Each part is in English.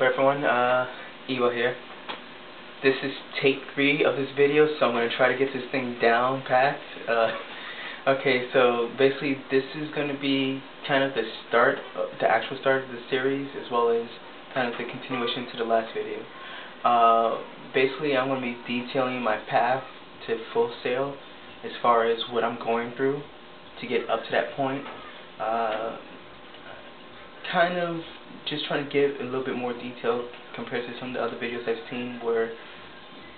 everyone? Evo here. This is take 3 of this video, so I'm going to try to get this thing down packed. Okay, so basically this is going to be kind of the actual start of the series, as well as kind of the continuation to the last video. Basically I'm going to be detailing my path to full sale as far as what I'm going through to get up to that point. Kind of just trying to give a little bit more detail compared to some of the other videos I've seen, where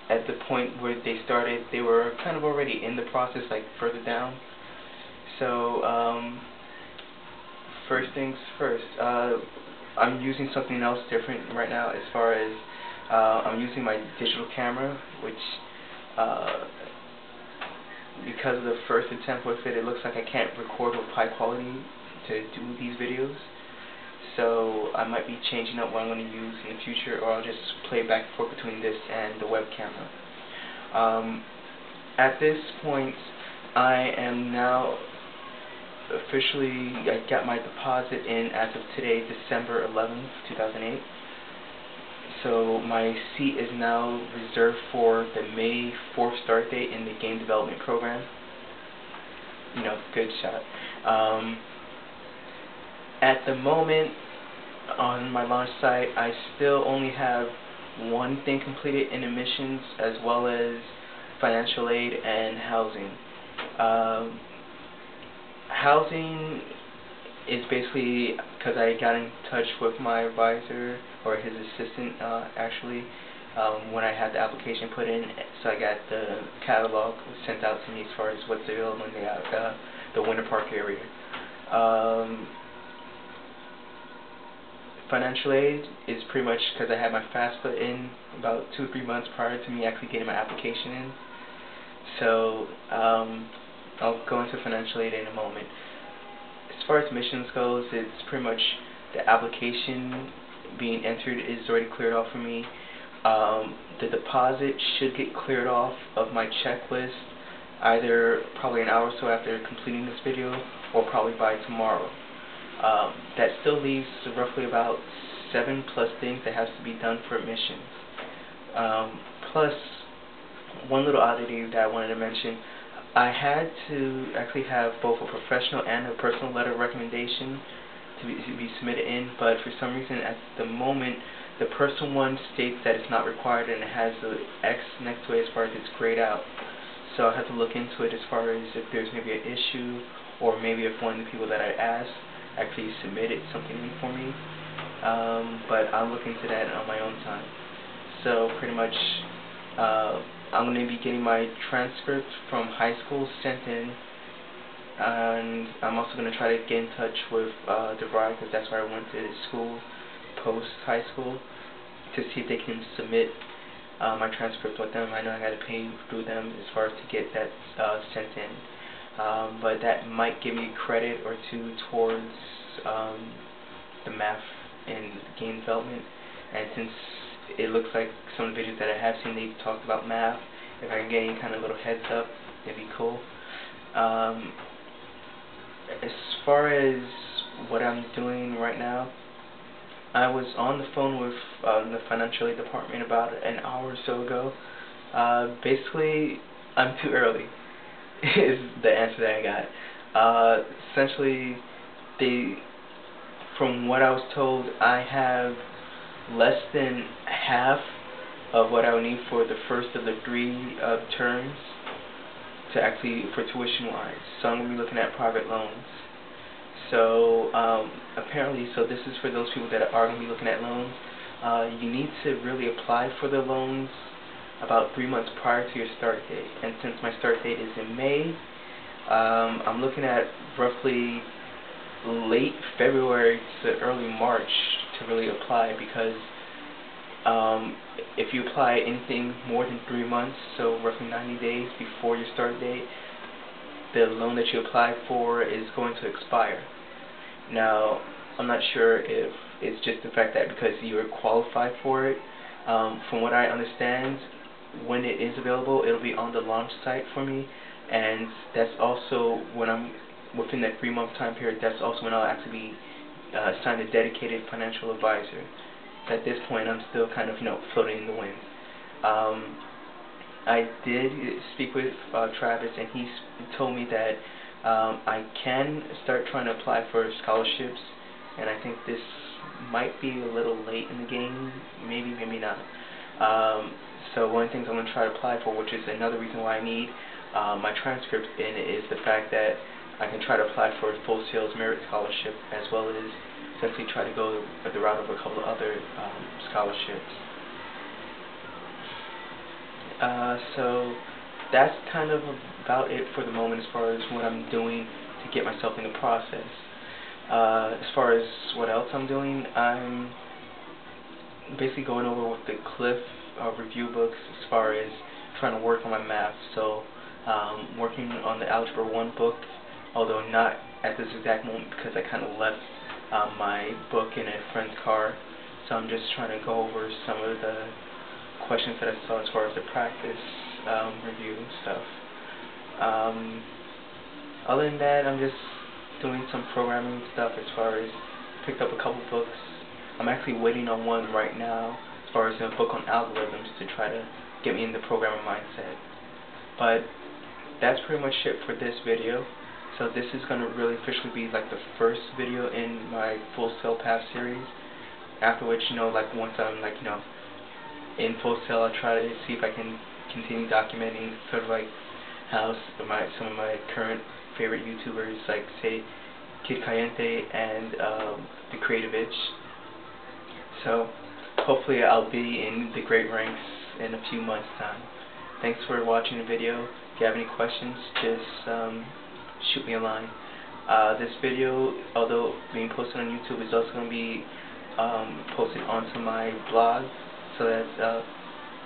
at the point where they started, they were kind of already in the process, like further down. So first things first, I'm using something else different right now, as far as I'm using my digital camera, which because of the first attempt with it looks like I can't record with high quality to do these videos. So I might be changing up what I'm going to use in the future, or I'll just play back and forth between this and the web camera. At this point, I am now officially, I got my deposit in as of today, December 11th, 2008. So my seat is now reserved for the May 4th start date in the game development program. You know, good shot. At the moment, on my launch site, I still only have one thing completed in admissions, as well as financial aid and housing. Housing is basically because I got in touch with my advisor, or his assistant actually, when I had the application put in, so I got the catalog sent out to me as far as what's available in the Winter Park area. Financial aid is pretty much because I had my FAFSA in about 2 or 3 months prior to me actually getting my application in. So I'll go into financial aid in a moment. As far as admissions goes, it's pretty much the application being entered is already cleared off for me. The deposit should get cleared off of my checklist either probably an hour or so after completing this video, or probably by tomorrow. That still leaves roughly about 7+ things that has to be done for admissions. Plus, one little oddity that I wanted to mention, I had to actually have both a professional and a personal letter of recommendation to be submitted in, but for some reason at the moment the personal one states that it's not required, and it has the X next to it as far as it's grayed out. So I have to look into it as far as if there's maybe an issue, or maybe if one of the people that I asked actually submitted something in for me. But I'll look into that on my own time. So pretty much I'm going to be getting my transcript from high school sent in, and I'm also going to try to get in touch with DeVry, because that's where I went to school post high school, to see if they can submit my transcript with them. I know I got to pay through them as far as to get that sent in. But that might give me credit or two towards the math and game development. And since it looks like some of the videos that I have seen, they've talked about math, if I can get any kind of little heads up, it'd be cool. As far as what I'm doing right now, I was on the phone with the financial aid department about an hour or so ago. Basically, I'm too early is the answer that I got. Essentially, from what I was told, I have less than half of what I would need for the first of the 3 terms to actually, for tuition wise. So I'm going to be looking at private loans. So apparently, so this is for those people that are going to be looking at loans. You need to really apply for the loans about 3 months prior to your start date. And since my start date is in May, I'm looking at roughly late February to early March to really apply, because if you apply anything more than 3 months, so roughly 90 days before your start date, the loan that you apply for is going to expire. Now, I'm not sure if it's just the fact that because you're qualified for it. From what I understand, when it is available, it'll be on the launch site for me, and that's also when I'm within that 3-month time period. That's also when I'll actually be assigned a dedicated financial advisor. at this point I'm still kind of, floating in the wind. I did speak with Travis, and he told me that I can start trying to apply for scholarships, and I think this might be a little late in the game, maybe, maybe not. So one of the things I'm going to try to apply for, which is another reason why I need my transcript in, is the fact that I can try to apply for a Full Sail's Merit Scholarship, as well as essentially try to go the route of a couple of other scholarships. So that's kind of about it for the moment as far as what I'm doing to get myself in the process. As far as what else I'm doing, I'm basically going over with the Cliff review books as far as trying to work on my math. So working on the Algebra 1 book, although not at this exact moment because I kind of left my book in a friend's car. So I'm just trying to go over some of the questions that I saw as far as the practice review and stuff. Other than that, I'm just doing some programming stuff as far as picked up a couple books. I'm actually waiting on one right now as far as a book on algorithms to try to get me in the programmer mindset. But that's pretty much it for this video. So this is going to really officially be like the first video in my Full Sail Path series. After which, like once I'm in Full Sail, I'll try to see if I can continue documenting sort of like how some of my current favorite YouTubers, like say Kid Cayente and The Creative Itch. So hopefully I'll be in the great ranks in a few months' time. Thanks for watching the video. If you have any questions, just shoot me a line. This video, although being posted on YouTube, is also going to be posted onto my blog. So that's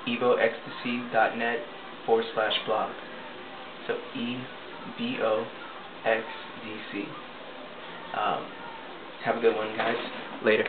eboxdc.net/blog. So EBOXDC. Have a good one, guys. Later.